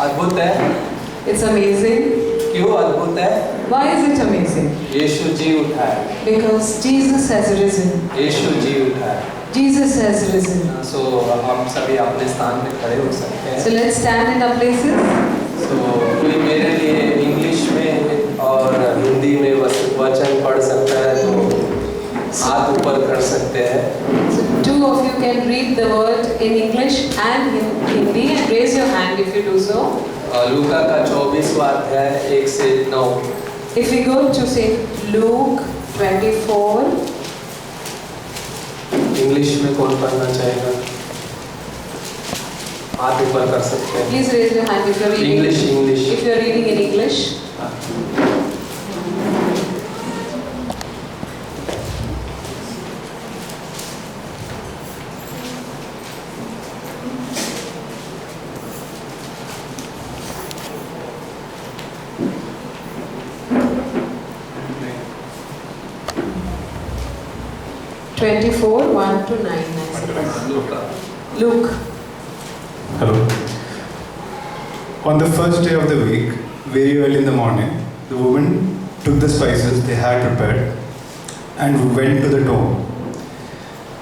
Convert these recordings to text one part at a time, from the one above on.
अद्भुत है। It's amazing. क्यों अद्भुत है? Why is it amazing? यीशु जी उठा है। Because Jesus has risen. यीशु जी उठा है। Jesus has risen. सो हम सभी अपने स्थान पे खड़े हो सकते हैं। So let's stand in our places. सो कोई मेरे लिए इंग्लिश में और हिंदी में वचन पढ़ सकता है तो हाथ ऊपर कर सकते हैं। So two of you can read the word in English and in Hindi and raise your hand if you do so. लूका का 24वां अध्याय 1 से 9। If we go to say Luke 24. English में कौन पढ़ना चाहेगा? हाथ ऊपर कर सकते हैं। Please raise your hand if you are reading. English. If you are reading in English. 24, 1 to 9, I suppose. Luke. Hello. On the first day of the week, very early in the morning, the woman took the spices they had prepared and went to the tomb.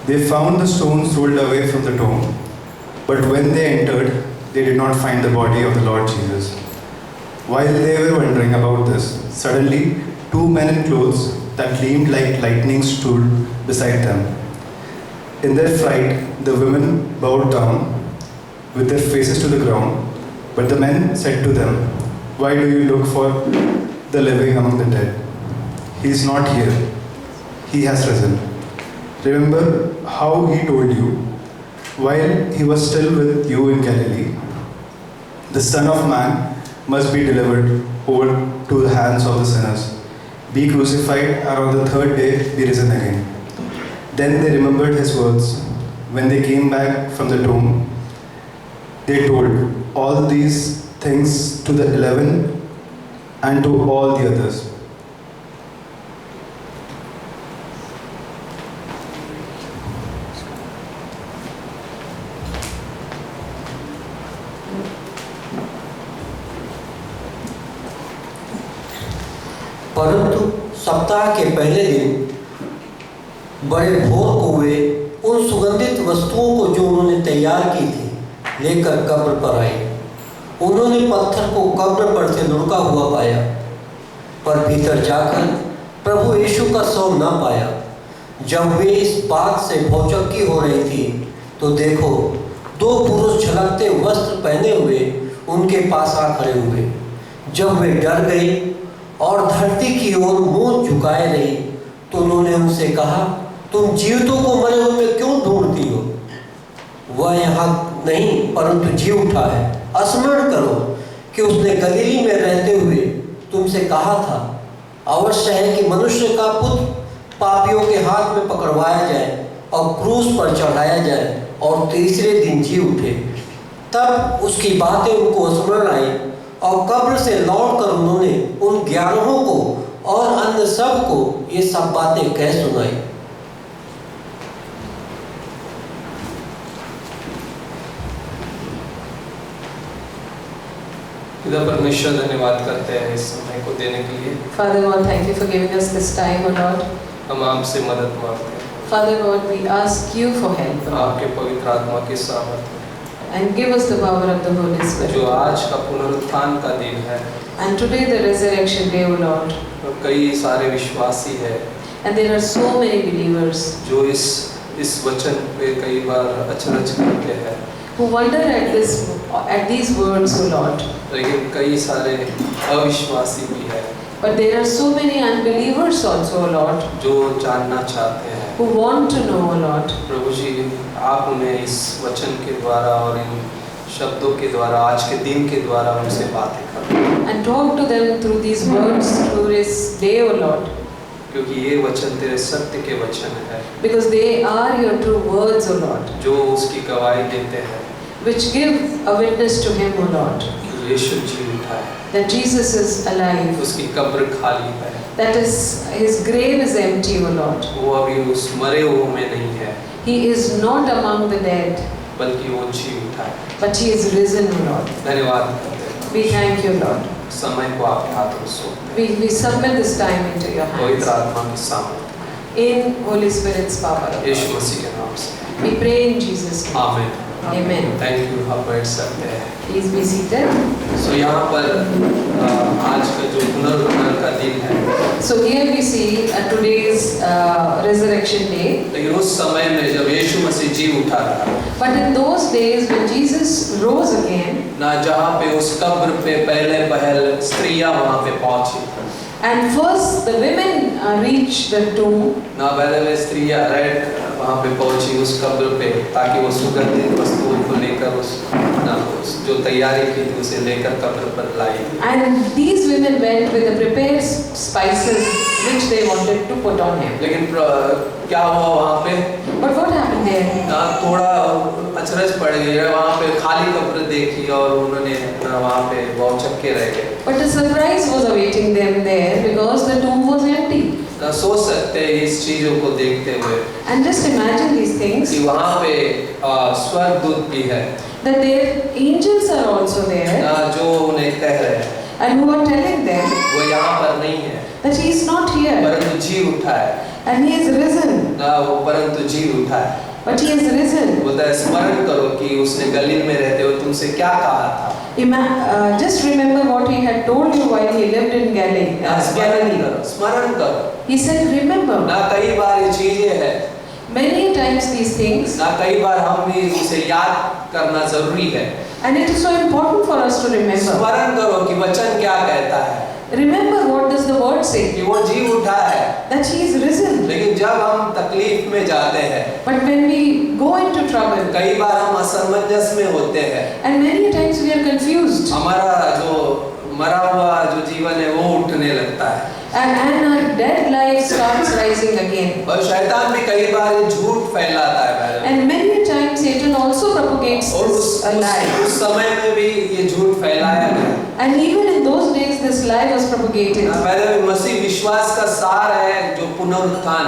They found the stones rolled away from the tomb, but when they entered, they did not find the body of the Lord Jesus. While they were wondering about this, suddenly 2 men in clothes that gleamed like lightning stood beside them. In their fright, the women bowed down with their faces to the ground, but the men said to them, "Why do you look for the living among the dead? He is not here. He has risen. Remember how he told you while he was still with you in Galilee. The Son of Man must be delivered over to the hands of the sinners, be crucified, and on the third day be risen again." Then they remembered his words. When they came back from the tomb, they told all these things to the 11 and to all the others. परंतु सप्ताह के पहले दिन बड़े भोर को वे उन सुगंधित वस्तुओं को जो उन्होंने तैयार की थी लेकर कब्र पर आए। उन्होंने पत्थर को कब्र पर से लुढ़का हुआ पाया, पर भीतर जाकर प्रभु यीशु का शव न पाया। जब वे इस बात से भौचक्की हो रही थी तो देखो, 2 पुरुष झलकते वस्त्र पहने हुए उनके पास आ खड़े हुए। जब वे डर गई और धरती की ओर मुंह झुकाए रही तो उन्होंने उनसे कहा, तुम जीवितों को मरे हुए में क्यों ढूंढती हो? वह यहाँ नहीं परंतु जी उठा है। स्मरण करो कि उसने गलीली में रहते हुए तुमसे कहा था, अवश्य है कि मनुष्य का पुत्र पापियों के हाथ में पकड़वाया जाए और क्रूस पर चढ़ाया जाए और तीसरे दिन जी उठे। तब उसकी बातें उनको स्मरण आई और कब्र से लौटकर उन्होंने उन 11 को और अन्य सब को ये सब बातें कह सुनाई। पिता परमेश्वर धन्यवाद करते हैं इस समय को देने के लिए। Father God, thank you for giving us this time, O Lord. हम आपसे मदद मांगते हैं। Father God, we ask you for help, Lord. आपके पवित्र आत्मा के सामर्थ्य And give us the power of the Holy Spirit. जो आज का पुनरुत्थान का दिन है। And today the resurrection day, O Lord. और कई सारे विश्वासी है And there are so many believers जो इस वचन पे कई बार अचरज करते हैं, who wonder at these words, O Lord. लेकिन कई सारे अविश्वासी भी है But there are so many unbelievers also, O Lord, जो जानना चाहते हैं। who want to know, O Lord. प्रभु जी, आप उन्हें इस वचन के द्वारा और इन शब्दों के द्वारा आज के दिन के द्वारा उनसे बातें करो। And talk to them through these words, through this day, O Lord. क्योंकि ये वचन तेरे सत्य के वचन है Because they are your true words, O Lord, जो उसकी गवाही देते हैं which give a witness to him, O Lord, कि यीशु जी उठा है, that Jesus is alive, उसकी कब्र खाली है, that is, his grave is empty, O Lord. वो अभी उस मरे हुए में नहीं है, He is not among the dead, बल्कि वो जी उठा है। but he is risen, O Lord. धन्यवाद करते हैं We thank you, Lord. समय को आपके हाथों में सौंपते हैं। We submit this time into your पवित्र hands. आत्मा की सामर्थ In Holy Spirit's power. यीशु मसीह के नाम से We pray in Jesus' name. आमीन। Amen. Thank you. आप बैठ सकते हैं। Please be seated. सो यहाँ पर आज का जो पुनरुत्थान का दिन है, So here we see today's resurrection day. लेकिन उस समय में जब यीशु मसीह जी उठा था, But in those days when Jesus rose again, ना जहाँ पे उस कब्र पे पहले पहल स्त्रियां वहाँ पे पहुँची, and first the women reached the tomb, ना पहले स्त्रियां वहाँ पे पहुँची उस कब्र पे, ताकि वो सुगंधित वस्तुओं को लेकर उस जो तैयारी की थी उसे लेकर कब्र पर लाई। and these women went with the prepared spices which they wanted to put on him. लेकिन क्या हुआ वहाँ पे? But what happened there? थोड़ा अचरज पड़ गई है, वहाँ पे खाली कब्र देखी और उन्होंने वहाँ पे बहुत चक्के रह गए। But a surprise was awaiting them there because the tomb was empty. सोच सकते हैं इस चीजों को देखते हुए And just imagine these things, कि वहाँ पे स्वर्गदूत भी है that their angels are also there जो उन्हें कह रहे हैं and who are telling them वो यहाँ पर नहीं है, that he is not here परंतु जी उठा है। and he is risen. वो परंतु जी उठा है। But he is risen. बोलता है स्मरण करो कि उसने गलील में रहते हुए तुमसे क्या कहा था। Just remember what he had told you while he lived in Galilee. स्मरण करो। He said, remember. ना कई बार ये चीजें हैं, Many times these things, ना कई बार हम भी उसे याद करना जरूरी है। and it is so important for us to remember. स्मरण करो कि वचन क्या कहता है, Remember what does the word say? कि वो जी उठा है। That he is risen. लेकिन जब हम तकलीफ में जाते हैं, But when we go into trouble, कई बार हम असमंजस में होते हैं, and many times we are confused, हमारा जो मरा हुआ जो जीवन है वो उठने लगता है and our dead life starts rising again. और शैतान भी कई बार ये झूठ फैलाता है पहले। And many times Satan also propagates और this lie. उस समय में भी ये झूठ फैलाया गया। And even in those days, this lie was propagated. पहले भी मसीह विश्वास का सार है जो पुनरुत्थान,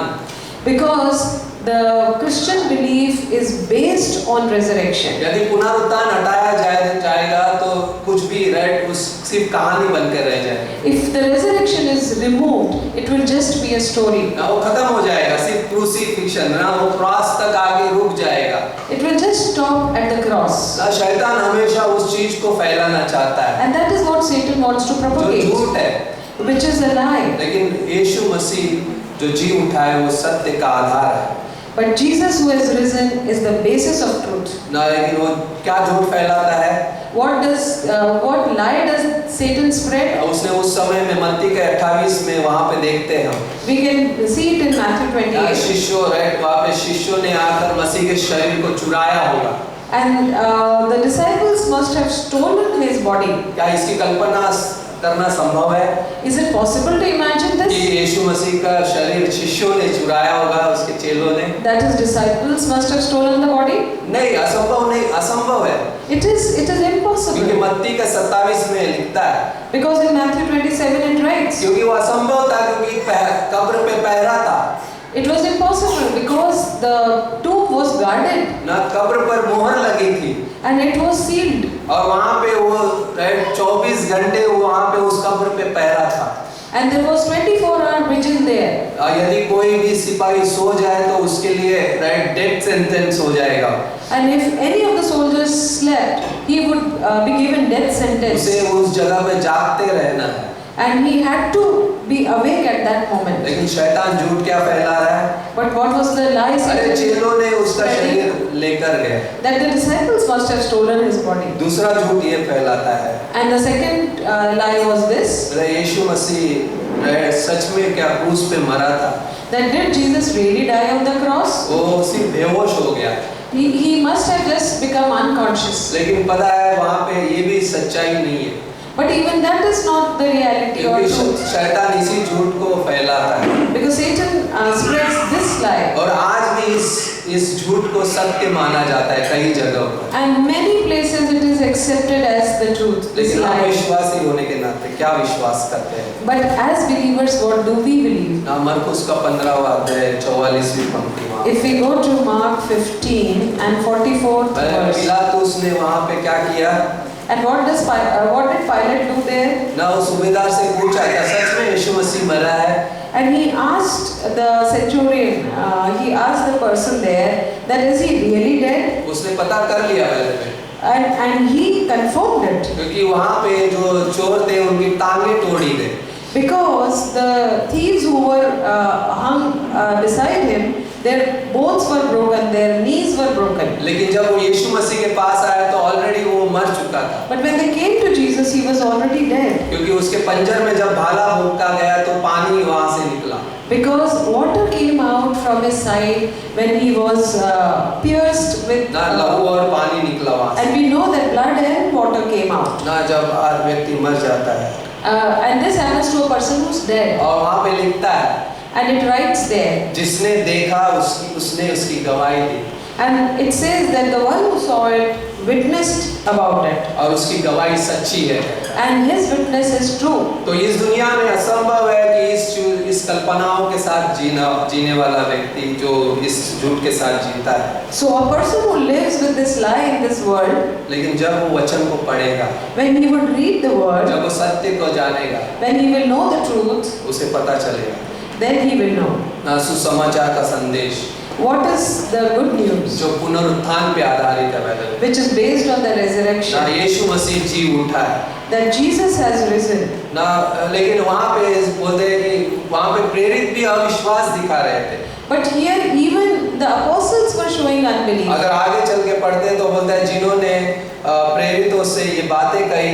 Because the Christian belief is based on resurrection. यदि पुनरुत्थान हटाया जाएगा तो कुछ भी उस सिर्फ कहानी बनकर रह जाएगी। If the resurrection is removed, it will just be a story. ना वो खत्म हो जाएगा, सिर्फ क्रूसिफिक्शन, ना वो क्रॉस तक आगे रुक जाएगा। It will just stop at the cross. ना शैतान हमेशा उस चीज को फैलाना चाहता है And that is what Satan wants to जो propagate, झूठ है। which is a lie. लेकिन यीशु मसीह जो जी उठा है वो सत्य का आधार है। But Jesus who has risen is the basis of truth. ना लेकिन वो क्या झूठ फैलाता है? What lie does Satan spread? उसने उस समय में मत्ती के 28 में वहाँ पे देखते हैं हम। We can see it in Matthew 28. शिष्यों वहाँ पे शिष्यों ने आकर मसीह के शरीर को चुराया होगा। And the disciples must have stolen his body. क्या इसकी कल्पना करना संभव है Is it possible to imagine कि this? यीशु मसीह का शरीर शिष्यों ने चुराया होगा, उसके चेलों ने? That his disciples must have stolen the body? नहीं, असंभव है। It is क्योंकि impossible. मत्ती का 27 में लिखता है Because in Matthew 27 it writes, क्योंकि वो असंभव था, क्योंकि कब्र पे पहरा था it was impossible because the tomb was guarded ना, कब्र पर मोहर लगी थी and it was sealed. और वहाँ पे वो 24 घंटे वहाँ पे उस कब्र पे पहरा था। And there was 24-hour vigil there. यदि कोई भी सिपाही सो जाए तो उसके लिए डेथ सेंटेंस हो जाएगा। And if any of the soldiers slept, he would be given death sentence. उसे उस जगह पे जागते रहना है। And he had to be awake at that moment. लेकिन शैतान झूठ क्या फैला रहा है? But what was the lie अरे Satan चेलों ने उसका spreading? शरीर लेकर गए। That the disciples must have stolen his body. दूसरा झूठ ये फैलाता है And the second lie was this, यीशु मसीह सच में क्या क्रूस पे मरा था? that did Jesus really die on the cross? वो सिर्फ बेहोश हो गया। He must have just become unconscious. लेकिन पता है वहाँ पे ये भी सच्चाई नहीं है, But even that is not the reality or क्योंकि truth. शैतान इसी झूठ को फैलाता है Because Satan spreads this lie. और आज भी इस झूठ को सत्य माना जाता है कई जगहों पर। And many places it is accepted as the truth, this लेकिन हम lie. विश्वासी होने के नाते क्या विश्वास करते हैं? But as believers, what do we believe? ना मरकुस का 15वां अध्याय 44वीं पंक्ति में If we go to Mark 15 and 44th verse, पिलातुस ने वहाँ पे क्या किया? And what did Pilate do there? ना उस सूबेदार से पूछा क्या सच में यीशु मसीह मरा है? And he asked the centurion, he asked the person there that is he really dead? उसने पता कर लिया पहले में, And he confirmed it. क्योंकि वहाँ पे जो चोर थे उनकी टांगे तोड़ी गई। Because the thieves who were hung beside him, their bones were broken, their knees were broken. लेकिन जब वो यीशु मसीह के पास आया तो ऑलरेडी वो मर चुका था, But when they came to Jesus, he was already dead. क्योंकि उसके पंजर में जब भाला भोंका गया तो पानी वहाँ से निकला। Because water came out from his side when he was pierced with. ना लहू और पानी निकला वहाँ से। And we know that blood and water came out. ना जब व्यक्ति मर जाता है And this happens to a person who's dead. और वहाँ पे लिखता है And it writes there. जिसने देखा उसने उसकी गवाही दी, And it says that the one who saw it witnessed about it. और उसकी गवाही सच्ची है। And his witness is true. तो इस दुनिया में असंभव है कि इस कल्पनाओं के साथ जीने वाला व्यक्ति जो इस झूठ के साथ जीता है। So a person who lives with this lie in this world, लेकिन जब वो वचन को पढ़ेगा, when he would read the word, जब वो सत्य को जानेगा, when he will know the truth, उसे पता चलेगा then he will know. ना सुसमाचार का संदेश What is the good news? जो पुनरुत्थान पे आधारित है, Which is based on the ना resurrection. यीशु मसीह जी उठा है That Jesus has risen. ना, लेकिन वहाँ पे बोलते हैं कि वहाँ पे प्रेरित भी अविश्वास दिखा रहे थे। But here even the apostles were showing unbelief. अगर आगे चल के पढ़ते हैं तो बोलता है जिन्होंने प्रेरितों से ये बातें कही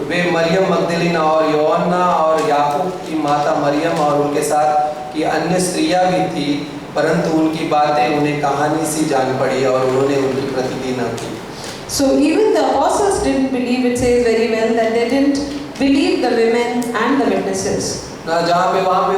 वे मरियम मगदलीना और योहन्ना और याकूब की माता मरियम और उनके साथ की अन्य स्त्रियां भी थी, परंतु उनकी बातें उन्हें कहानी सी जान पड़ी और उन्होंने उनकी प्रतिज्ञा न की। So even the apostles didn't believe. It says very well that they didn't believe the women and the witnesses. ना जहाँ पे वहाँ पे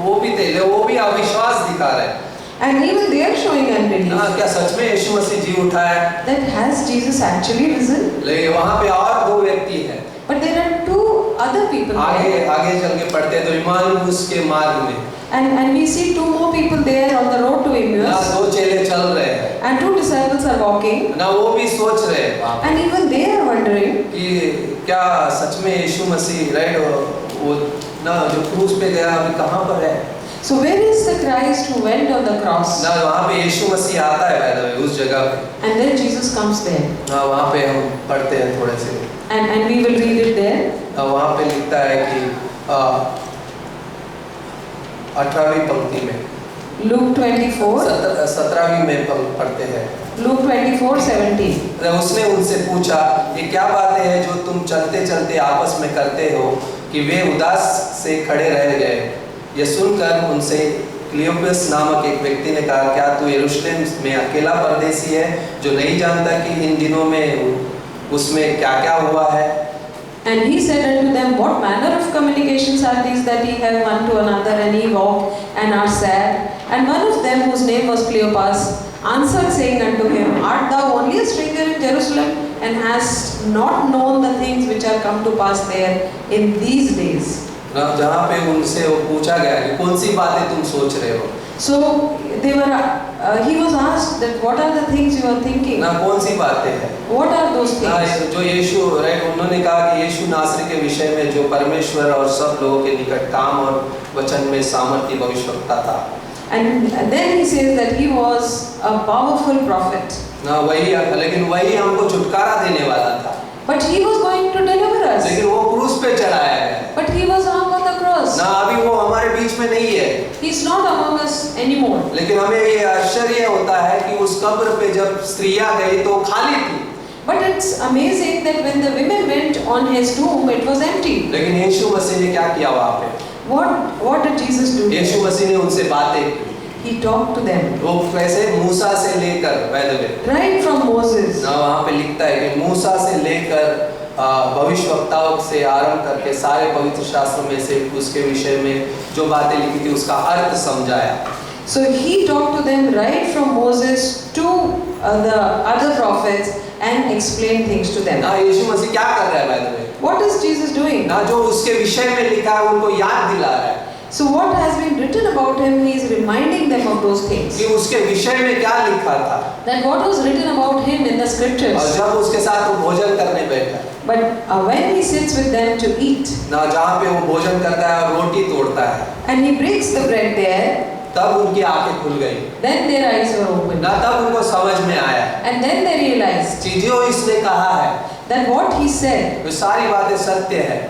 वो भी थे, वो भी अविश्वास दिखा रहे हैं। And even they are showing unbelief. ना क्या सच में यीशु मसीह जी उठा है? That has Jesus actually risen? लेकिन वहाँ पे और दो व्यक्ति हैं। But there are two other people there. आगे चल के पढ़ते हैं तो इम्मानुएल के मार्ग में And we see two more people there on the road to ना Emmaus. दो चेले चल रहे हैं, And two disciples are walking. ना वो भी सोच रहे हैं वहाँ पे And even they are wondering, कि क्या सच में यीशु मसीह राइट वो ना जो क्रूस पे गया अभी कहाँ पर है? so where is the Christ who went on the cross? ना वहाँ पे यीशु मसीह आता है by the way उस जगह पे। And then Jesus comes there. ना वहाँ पे हम पढ़ते हैं थोड़े से, And we will read it there. ना वहाँ पे लिखता है कि 18वीं पंक्ति में Luke 24. 17वीं में पढ़ते हैं। Luke 24:17. उसने उनसे पूछा ये क्या बातें हैं जो तुम चलते चलते आपस में करते हो कि वे उदास से खड़े रह गए। यह सुनकर उनसे क्लियोपस नामक एक व्यक्ति ने कहा क्या तू यरूशलेम में अकेला परदेसी है जो नहीं जानता कि इन दिनों में उसमें क्या क्या हुआ है? And he said unto them, what manner of communications are these that ye have one to another, and ye walk and are sad? And one of them, whose name was Cleopas, answered, saying unto him, art thou only a stranger in Jerusalem, and hast not known the things which are come to pass there in these days? जहाँ पे उनसे वो पूछा गया कि कौन सी बातें तुम सोच रहे हो? So he was asked that what are the things you are thinking? ना कौन सी बातें हैं? What are those ना things? जो यीशु राइट उन्होंने कहा कि यीशु नासरी के विषय में जो परमेश्वर और सब लोगों के निकट काम और वचन में सामर्थ्य भविष्यवक्ता था। And then he says that he was a powerful prophet. ना वही, लेकिन वही हमको छुटकारा देने वाला था। But he was going to deliver us. लेकिन वो क्रूस पे चढ़ाया गया। But he was hung on the cross. ना अभी वो हमारे बीच में नहीं है। He's not among us anymore. लेकिन हमें ये आश्चर्य होता है कि उस कब्र पे जब स्त्रियां गई तो खाली थी। But it's amazing that when the women went on his tomb, it was empty. लेकिन यीशु मसीह ने क्या किया वहाँ पे? What did Jesus do? यीशु मसीह ने उनसे बातें की। He talked to them. वो कैसे? मूसा से लेकर Right from Moses. ना वहाँ पे लिखता है कि मूसा से लेकर भविष्यवक्ताओं से आरंभ करके सारे पवित्र शास्त्रों में से उसके विषय में जो बातें लिखी थी उसका अर्थ समझाया। So he talked to them right from Moses to the other prophets and explained things to them. ना यीशु मसीह क्या कर रहा है by the way? What is Jesus doing? ना जो उसके विषय में लिखा है उनको याद दिला रहा है। So what has been written about him, he is reminding them of those things. कि उसके विषय में क्या लिखा था। That what was written about him in the और scriptures. जब उसके साथ वो भोजन करने बैठा, But when he sits with them to eat, ना जहाँ पे वो भोजन करता है और रोटी तोड़ता है, and he breaks the bread there, तब उनकी आंखें खुल गई। then their eyes were opened. ना तब उनको समझ में आया And then they realized कि जो इसने कहा है that what he said वो सारी बातें सत्य है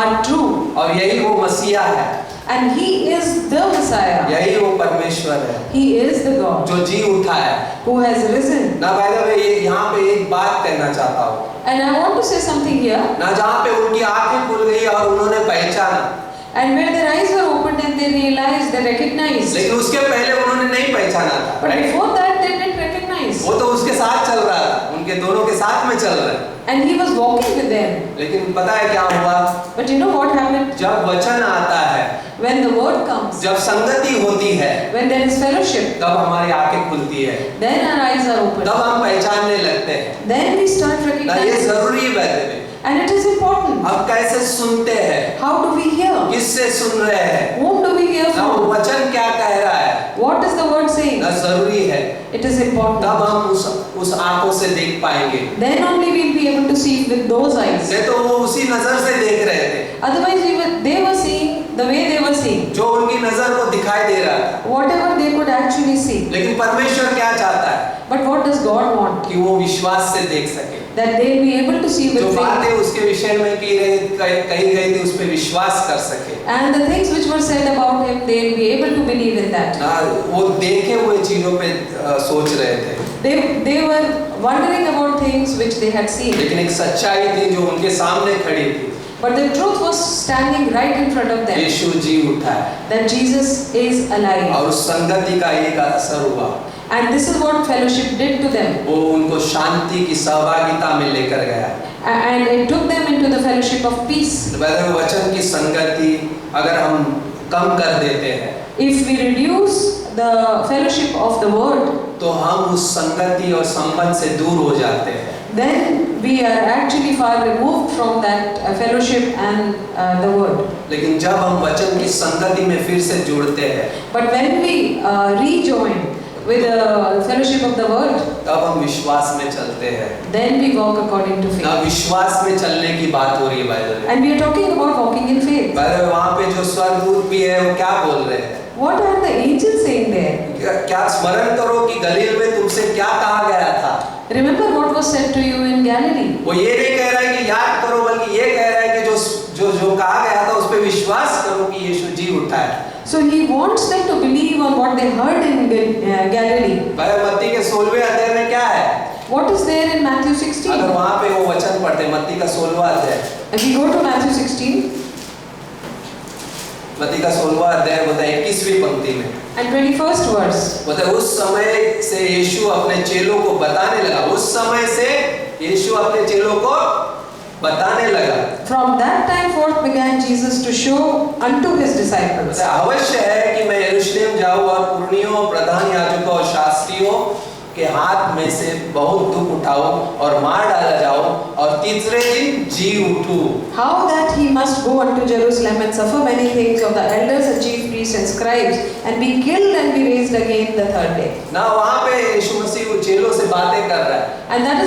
are true. और यही वो मसीहा है, And he is the Messiah. यही वो परमेश्वर है He is the God जो जी उठा है। who has risen. ना भाई साहब, ये यहाँ पे एक बात कहना चाहता हूँ, And I want to say something here. ना जहाँ पे उनकी आंखें खुल गई और उन्होंने पहचाना, And where their eyes were opened and they realized, they recognized. लेकिन उसके पहले उन्होंने नहीं पहचाना था, But right? before that, they didn't recognize. वो तो उसके साथ चल रहा था, उनके दोनों के साथ में चल रहा है, And he was walking with them. लेकिन पता है क्या हुआ? But you know what happened? जब वचन आता है, When the word comes, जब संगति होती है, when there is fellowship, तब हमारी आंखें खुलती है, then our eyes are opened. तब हम पहचानने लगते हैं। Then we start ना ये recognizing. जरूरी है वैसे में। And it is important. अब कैसे सुनते हैं, How do we hear? किससे सुन रहे हैं, Whom do we hear ना वो from? वचन क्या कह रहा है, What is the word saying? ना जरूरी है। It is important. तब हम उस आंखों से देख पाएंगे। Then only we'll be able to see with those eyes. नहीं तो वो उसी नजर से देख रहे थे Otherwise, they were seeing the way they were seeing. जो उनकी नजर को दिखाई दे रहा था। Whatever they could actually see. लेकिन परमेश्वर क्या चाहता है But what does God want? कि वो विश्वास से देख सके। That they'll be able to see जो with बातें faith. उसके विषय में कही गई थी उस पर विश्वास कर सके। And the things which were said about him, they'll be able to believe in that. ना वो देखे हुए चीजों पे सोच रहे थे, They were wondering about things which they had seen. लेकिन एक सच्चाई थी जो उनके सामने खड़ी थी। But the truth was standing right in front of them. यीशु जी उठा है That Jesus is alive. और उस संगति का एक असर हुआ, And this is what fellowship did to them. वो उनको शांति की सहभागिता में लेकर गया। And it took them into the fellowship of peace. वचन की संगति अगर हम कम कर देते हैं If we reduce the fellowship of the word, तो हम उस संगति और संबंध से दूर हो जाते हैं। then we are actually far removed from that fellowship and the word. लेकिन जब हम वचन की संगति में फिर से जुड़ते हैं, But when we rejoin with the fellowship of the word, तब हम विश्वास में चलते हैं। then we walk according to ना faith. विश्वास में चलने की बात हो रही है भाई। And we are talking about walking in faith. वहाँ पे जो स्वर्गदूत भी है वो क्या बोल रहे हैं? What are the angels saying there? क्या स्मरण करो कि गलील में तुमसे क्या कहा गया था? Remember what was said to you in Galilee. वो ये नहीं कह रहा है कि याद करो, बल्कि ये कह रहा है कि जो कहा गया था उस पे विश्वास करो कि यीशु जी उठा है। So he wants them to believe on what they heard in Galilee. भाई मत्ती के 16वें अध्याय में क्या है? What is there in Matthew 16? अगर वहाँ पे वो वचन पढ़ते, मत्ती का 16वां अध्याय, If we go to Matthew 16 मत्ती का 16वां अध्याय बोलता है 21वीं पंक्ति में, and 21st verse. बोलता है उस समय से यीशु अपने चेलों को बताने लगा। उस समय से यीशु अपने चेलों को बताने लगा। From that time forth began Jesus to show unto his disciples. अवश्य है कि मैं यरूशलेम जाऊं और पुरनियों, प्रधान याजकों और शास्त्रियों के हाथ में से बहुत दुख उठाऊं और मार डाला जाऊं और तीसरे दिन जी उठूं। How that he must go unto Jerusalem and suffer many things of the elders and chief priests and scribes and be killed and be raised again the third day. ना वहाँ पे यीशु मसीह वो चेलों से बातें कर रहा है। And that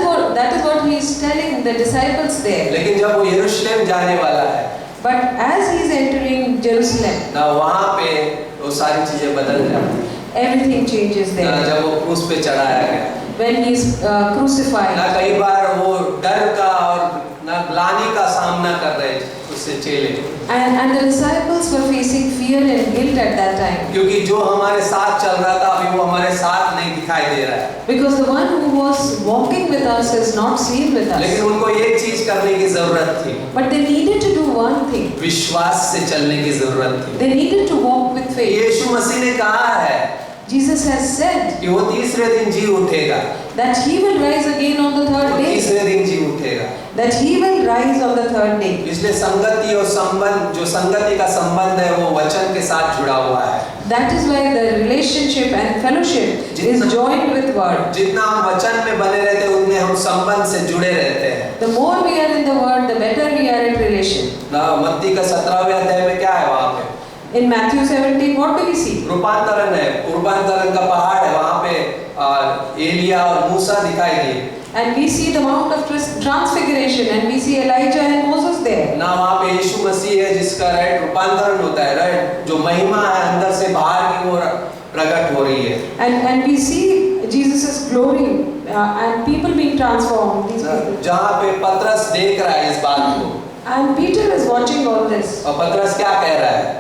is what he is telling the disciples there. लेकिन जब वो यरूशलेम जाने वाला है, But as he is entering Jerusalem, ना वहाँ पे वो सारी चीजें बदल जाती हैं। everything changes ना there. जब वो क्रूस पे चढ़ाया गया, When he is crucified. ना कई बार वो डर का और ना ग्लानि का सामना कर रहे उससे चेले, And the disciples were facing fear and guilt at that time. क्योंकि जो हमारे साथ चल रहा था अभी वो हमारे साथ नहीं दिखाई दे रहा है। Because the one who was walking with us is not seen with us. लेकिन उनको एक चीज करने की जरूरत थी, But they needed to do one thing. विश्वास से चलने की जरूरत थी। They needed to walk with faith. यीशु मसीह ने कहा है Jesus has said कि वो तीसरे दिन जी उठेगा, that he will rise again on the वो third day. तीसरे दिन जी उठेगा। That he will rise on the third day. इसलिए संगति और संबंध, जो संगति का संबंध है वो वचन के साथ जुड़ा हुआ है। That is why the relationship and fellowship is joined with word. जितना हम वचन में बने रहते हैं उतने हम संबंध से जुड़े रहते हैं। The more we are in the word, the better we are at relation. ना मत्ती का 17वें अध्याय में क्या है वहाँ पे? In Matthew 17, what do we see? रूपांतरण है, रूपांतरण का पहाड़ है, वहाँ पे एलिया और मूसा दिखाई दिए। And we see the Mount of Transfiguration, and we see Elijah and Moses there. ना वहाँ पे यीशु मसीह है जिसका राइट रूपांतरण होता है, राइट जो महिमा है अंदर से बाहर की ओर प्रकट हो रही है। And we see Jesus' glory and people being transformed. These people. जहाँ पे पतरस देख रहा है इस बात को, And Peter is watching all this. और पतरस क्या कह रहा है?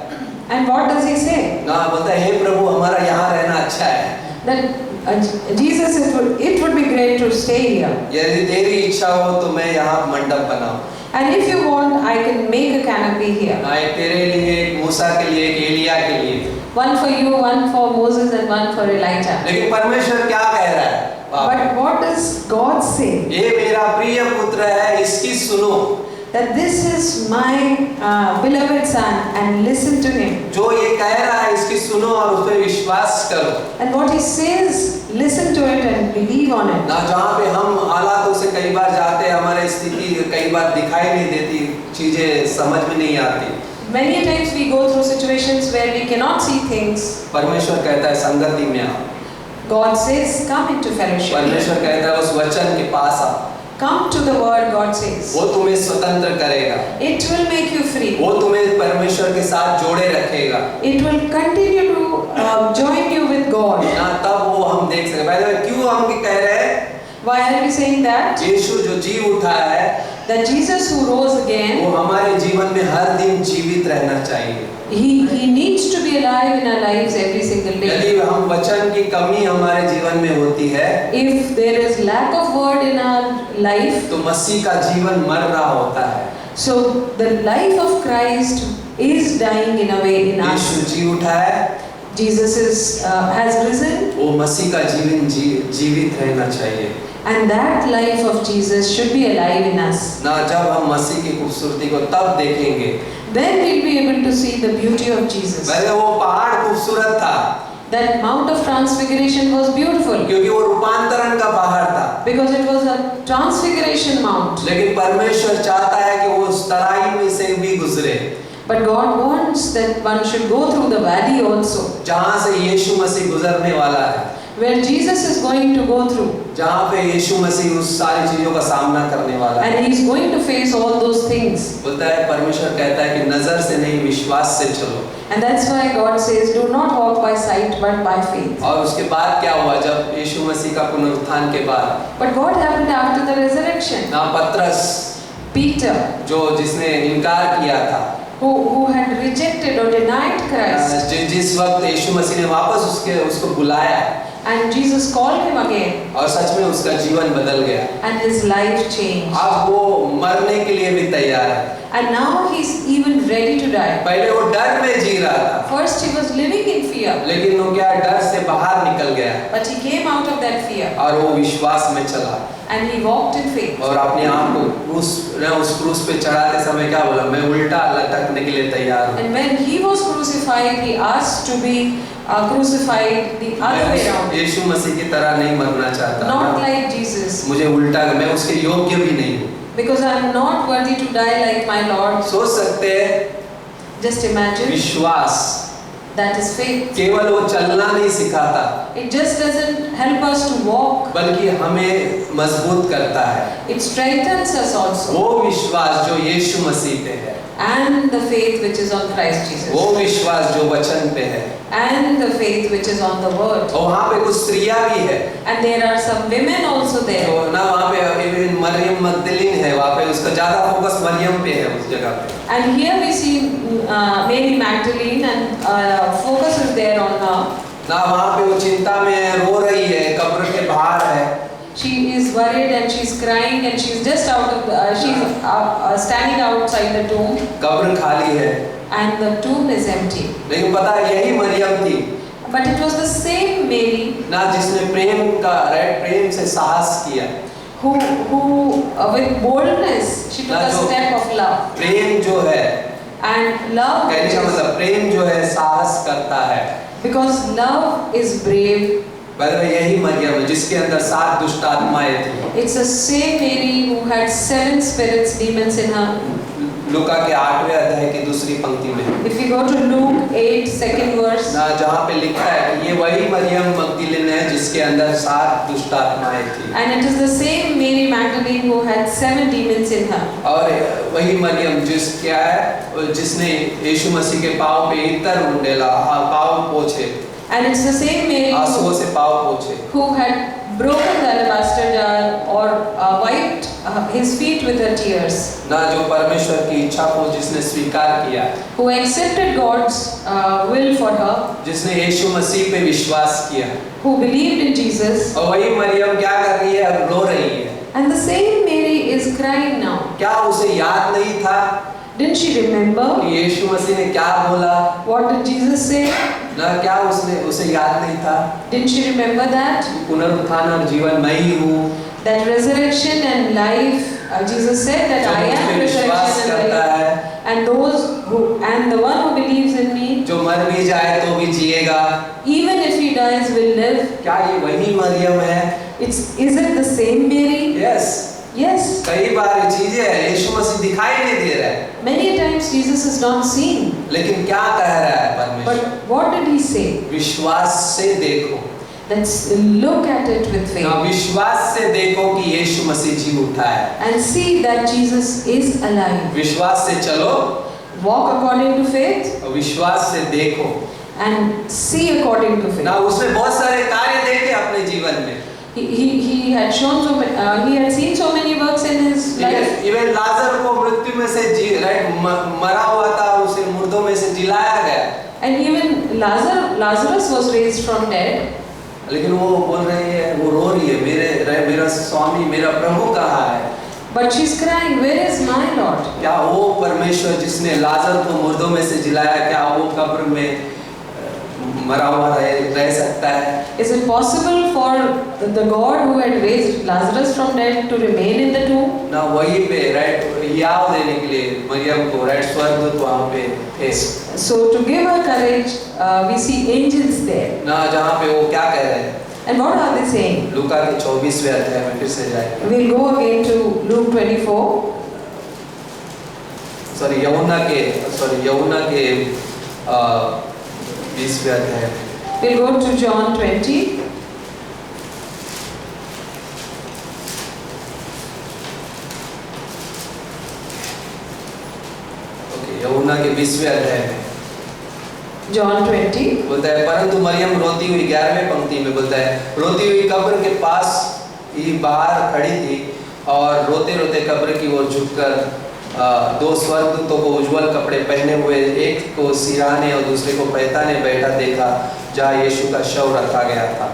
And what does he say? ना बोलता है, हे प्रभु हमारा यहाँ रहना अच्छा है। That Jesus, it would be great to stay here. यदि तेरी इच्छा हो तो मैं यहाँ मंडप बनाऊं। And if you want, I can make a canopy here. ना एक तेरे लिए, एक मूसा के लिए, एक एलिया के लिए। One for you, one for Moses, and one for Elijah. लेकिन परमेश्वर क्या कह रहा है? But what does God say? ये मेरा प्रिय पुत्र है, इसकी सुनो। That this is my beloved son, and listen to him. जो ये कह रहा है इसकी सुनो और उस पर विश्वास करो। And what he says, listen to it and believe on it. ना जहाँ पे हम हालातों से कई बार जाते हैं, हमारी स्थिति कई बार दिखाई नहीं देती, चीजें समझ में नहीं आती। Many times we go through situations where we cannot see things. परमेश्वर कहता है संगति में आओ। God says, come into fellowship. परमेश्वर कहता है उस वचन के पास आओ। Come to the word, God says. वो तुम्हें स्वतंत्र करेगा। It will make you free. वो तुम्हें परमेश्वर के साथ जोड़े रखेगा। It will continue to join you with God. ना तब वो हम देख सकते। भाई क्यों हम कह रहे हैं? Why are we saying that? यीशु जो जी उठा है, That Jesus who rose again, वो हमारे जीवन में हर दिन जीवित रहना चाहिए। He needs to be alive in our lives every single day. यदि हम वचन की कमी हमारे जीवन में होती है, If there is lack of word in our life, तो मसीह का जीवन मर रहा होता है। so the life of Christ is dying in a way in us. यीशु जी उठा है, Jesus has risen, वो मसीह का जीवन जीवित रहना चाहिए। and that life of Jesus should be alive in us. ना जब हम मसीह की खूबसूरती को तब देखेंगे। Then we'll be able to see the beauty of Jesus. पहले वो पहाड़ खूबसूरत था, That Mount of Transfiguration was beautiful क्योंकि वो रूपांतरण का पहाड़ था। because it was a transfiguration mount. लेकिन परमेश्वर चाहता है कि वो उस तराई में से भी गुजरे, But God wants that one should go through the valley also, जहाँ से यीशु मसीह गुजरने वाला है, where Jesus is going to go through, जहाँ पे यीशु मसीह उस सारी चीजों का सामना करने वाला है। and He is going to face all those things. बोलता है, परमेश्वर कहता है कि नजर से नहीं विश्वास से चलो। And that's why God says, do not walk by sight but by faith. और उसके बाद क्या हुआ जब यीशु मसीह का पुनरुत्थान के बाद? But what happened after the resurrection? ना पतरस Peter, जो जिसने इनकार किया था, who had rejected or denied Christ, जिस वक्त यीशु मसीह ने वापस उसको बुलाया and Jesus called him again, और सच में उसका जीवन बदल गया। and his life changed. अब वो मरने के लिए भी तैयार है। And now he's even ready to die. पहले वो डर में जी रहा था, First he was living in fear, लेकिन वो क्या डर से बाहर निकल गया but he came out of that fear और वो विश्वास में चला and he walked in faith. और अपने आप को उस क्रूस पे चढ़ाते समय क्या बोला, मैं उल्टा लटकने के लिए तैयार हूँ। And when he was crucified, he asked to be crucified the other way around. यीशु मसीह की तरह नहीं मरना चाहता, Not like Jesus, मुझे उल्टा, मैं उसके योग्य भी नहीं हूँ। because I am not worthy to die like my Lord. सोच सकते हैं, Just imagine, विश्वास that is faith. केवल वो चलना नहीं सिखाता, It just doesn't help us to walk, बल्कि हमें मजबूत करता है। it strengthens us also. वो विश्वास जो यीशु मसीह पे है, And the faith which is on Christ Jesus. वो विश्वास जो वचन पे है, And the faith which is on the word. और वहाँ पे कुछ स्त्रियां भी है, And there are some women also there. तो ना वहाँ पे मरियम मगदलीन है, वहाँ पे उसका ज्यादा फोकस मरियम पे है उस जगह पे। And here we see Mary Magdalene, and focus is there on her. ना वहाँ पे वो चिंता में है, रो रही है, कब्र के बाहर है। She is worried and she's crying and she's just out of she's standing outside the tomb, कब्र खाली है, and the tomb is empty. लेकिन पता है यही मरियम थी But it was the same Mary ना जिसने प्रेम से साहस किया, who with boldness she took a ना जो- step of love. प्रेम जो है, And love, कहने का मतलब प्रेम जो है साहस करता है। because love is brave, यही मरियम है जिसके अंदर 7 दुष्ट आत्माएं थी। It's the same Mary who had 7 spirits, demons in her. लूका के 8वें अध्याय की दूसरी पंक्ति में If you go to Luke 8, second verse, ना जहाँ पे लिखा है कि ये वही मरियम मगदलीन है जिसके अंदर 7 दुष्ट आत्माएं थी। and it is the same Mary Magdalene who had 7 demons in her. और वही मरियम जिसने यीशु मसीह के पाँव पे इत्र उंडेला, पाँव पोछे, And it's the same Mary आंसुओं से पाँव पोछे, who had broken the alabaster jar or wiped his feet with her tears, ना जो परमेश्वर की इच्छा को जिसने स्वीकार किया, who accepted God's will for her, जिसने यीशु मसीह पे विश्वास किया। who believed in Jesus. और वही मरियम क्या कर रही है? अब रो रही है। And the same Mary is crying now. क्या उसे याद नहीं था Didn't she remember कि यीशु मसीह ने क्या बोला? what did Jesus say? ना क्या उसे याद नहीं था? Didn't she remember that? पुनरुत्थान और जीवन मैं ही हूँ। That resurrection and life, Jesus said that जो I मुझ am पे विश्वास resurrection and करता life. है, And the one who believes in me, जो मर भी जाए तो भी जिएगा। even if he dies, will live. क्या ये वही मरियम है? Is it the same Mary? Yes. Yes. कई बार ये चीजें हैं, यीशु मसीह दिखाई नहीं दे रहा है, Many times Jesus is not seen. लेकिन क्या कह रहा है परमेश्वर? But what did he say? विश्वास से देखो। Let's look at it with ना faith विश्वास से देखो कि यीशु मसीह जी उठा है। and see that Jesus is alive. विश्वास से चलो, Walk according to faith और विश्वास से देखो। and see according to ना faith. उसने बहुत सारे कार्य देखे अपने जीवन में। He had shown so many, he had seen so many works in his life. Even लाजर को मृत्यु में से मरा हुआ था, उसे मुर्दों में से जिलाया गया। And even Lazarus was raised from dead. लेकिन वो बोल रही है, वो रो रही है, मेरा स्वामी, मेरा प्रभु कहाँ है? But she's crying, where is my Lord? क्या वो परमेश्वर जिसने लाजर को मुर्दों में से जिलाया, क्या वो कब्र में मरा हुआ रह सकता है? Is it possible for the God who had raised Lazarus from dead to remain in the tomb? ना वहीं पे याव देने के लिए मरियम को स्वर्गदूत वहाँ पे थे। So to give her courage, we see angels there. ना जहाँ पे वो क्या कह रहे हैं? And what are they saying? लूका के 24वें अध्याय में फिर से जाए। We'll go again to Luke 24. यहुन्ना के 20वें अध्याय। We'll go to John 20. यहुन्ना के 20वें अध्याय में John 20. बोलता है, परंतु मरियम रोती हुई 11वें पंक्ति में बोलता है, रोती हुई कब्र के पास ही बाहर खड़ी थी और रोते रोते कब्र की ओर झुककर 2 स्वर्गदूतों को उज्जवल कपड़े पहने हुए, एक को सिरहाने और दूसरे को पैताने बैठा देखा जहाँ यीशु का शव रखा गया था।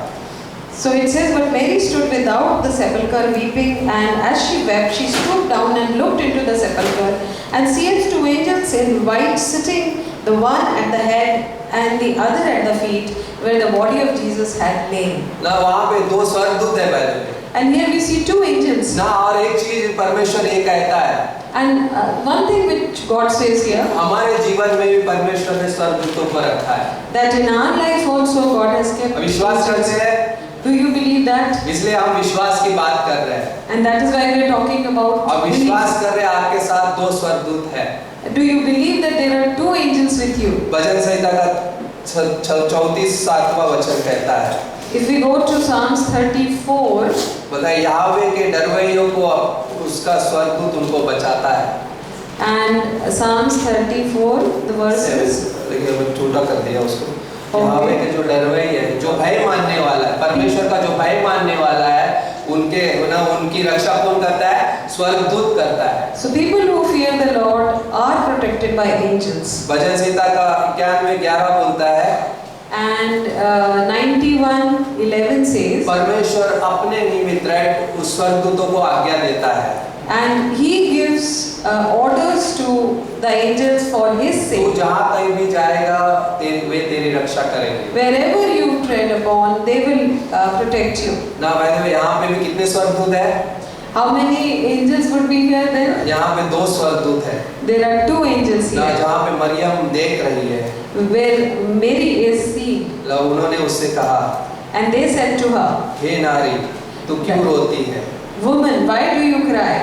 So it says, but Mary stood without the sepulchre weeping, and as she wept, she stooped down and looked into the sepulchre, and seeth 2 angels in white sitting, the one at the head and the other at the feet, where the body of Jesus had lain. ना वहाँ पे 2 स्वर्गदूत है पहले। And here we see 2 angels. ना और एक चीज परमेश्वर ये कहता है, And one thing which God says here, हमारे जीवन में भी परमेश्वर ने स्वर्गदूतों को रखा है। that in our life also God has kept. विश्वास करते हैं? Do you believe that? इसलिए हम विश्वास की बात कर रहे हैं। And that is why we are talking about. अब विश्वास कर रहे हैं आपके साथ 2 स्वर्गदूत हैं। Do you believe that there are 2 angels with you? भजन संहिता का 34 वचन कहता है, If we go to Psalms 34, बताए यहोवा के डरवैयों को उसका स्वर्गदूत उनको बचाता है। and Psalms 34, the verses. लेकिन मैं छोटा कर दिया उसको। यहोवा के जो डरवैये है, जो भय मानने वाला है, परमेश्वर का जो भय मानने वाला है, उनकी रक्षा कौन करता है? स्वर्गदूत करता है। So people who fear the Lord are protected by angels. भजन संहिता का 91:11 बोलता है, And 91:11 says, परमेश्वर अपने निमित्त उस स्वर्गदूतों को आज्ञा देता है, and he gives orders to the angels for his तू sake. जहाँ कहीं भी जाएगा वे तेरी रक्षा करेंगे। Wherever you tread upon, they will protect you. ना भाई यहाँ पे भी कितने स्वर्गदूत हैं? How many angels would be here then? यहाँ पे 2 स्वर्गदूत हैं। There are 2 angels ना here. जहाँ पे मरियम देख रही है, Where Mary is seeing. उन्होंने उससे कहा, And they said to her, हे नारी, तू क्यों रोती है? Woman, why do you cry?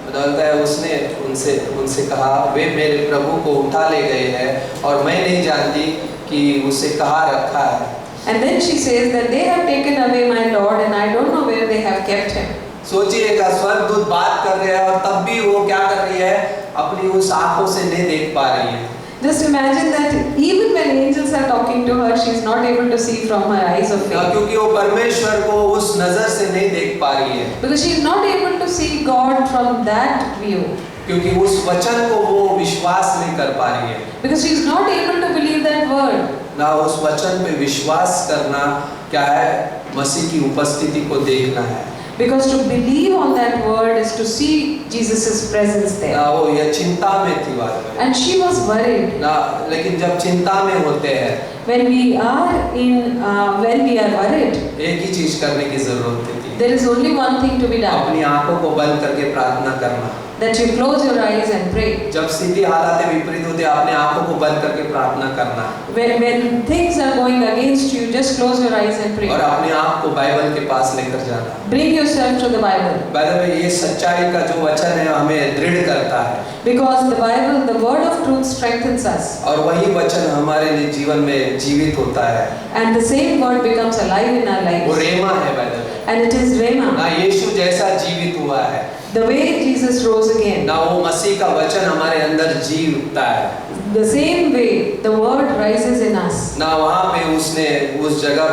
बदलता है, उसने उनसे कहा, वे मेरे प्रभु को उठा ले गए हैं और मैं नहीं जानती कि उसे कहाँ रखा है। And then she says that they have taken away my Lord and I don't know where they have kept him. सोचिए, का स्वर्गदूत बात कर रहे हैं और तब भी वो क्या कर रही है? अपनी उस आंखों से नहीं देख पा रही है। Just imagine that even when angels are talking to her, she is not able to see from her eyes of faith. क्योंकि वो परमेश्वर को उस नजर से नहीं देख पा रही है। Because she is not able to see God from that view. क्योंकि उस वचन को वो विश्वास नहीं कर पा रही है। Because she is not able to believe that word. ना उस वचन पे विश्वास करना क्या है? मसीह की उपस्थिति को देखना है। Because to believe on that word is to see Jesus' presence there. ना वो ये चिंता में थी बात में। And she was worried. ना, लेकिन जब चिंता में होते हैं, When we are worried, एक ही चीज करने की जरूरत थी। there is only one thing to be done. अपनी आंखों को बंद करके प्रार्थना करना। That you close your eyes and pray. जब स्थिति हालात विपरीत होते, अपने आंखों को बंद करके प्रार्थना करना। When things are going against you, just close your eyes and pray. और अपने आप को बाइबल के पास लेकर जाना। Bring yourself to the Bible. By the way, ये सच्चाई का जो वचन है हमें दृढ़ करता है। Because the Bible, the word of truth strengthens us. और वही वचन हमारे लिए जीवन में जीवित होता है। And the same word becomes alive in our वो lives. रेमा है by the way. And it is Rhema. ना यीशु जैसा जीवित हुआ है, The way Jesus rose again. ना वो मसीह का वचन हमारे अंदर जी उठता है। The same way the word rises in us. ना वहाँ पे उसने उस जगह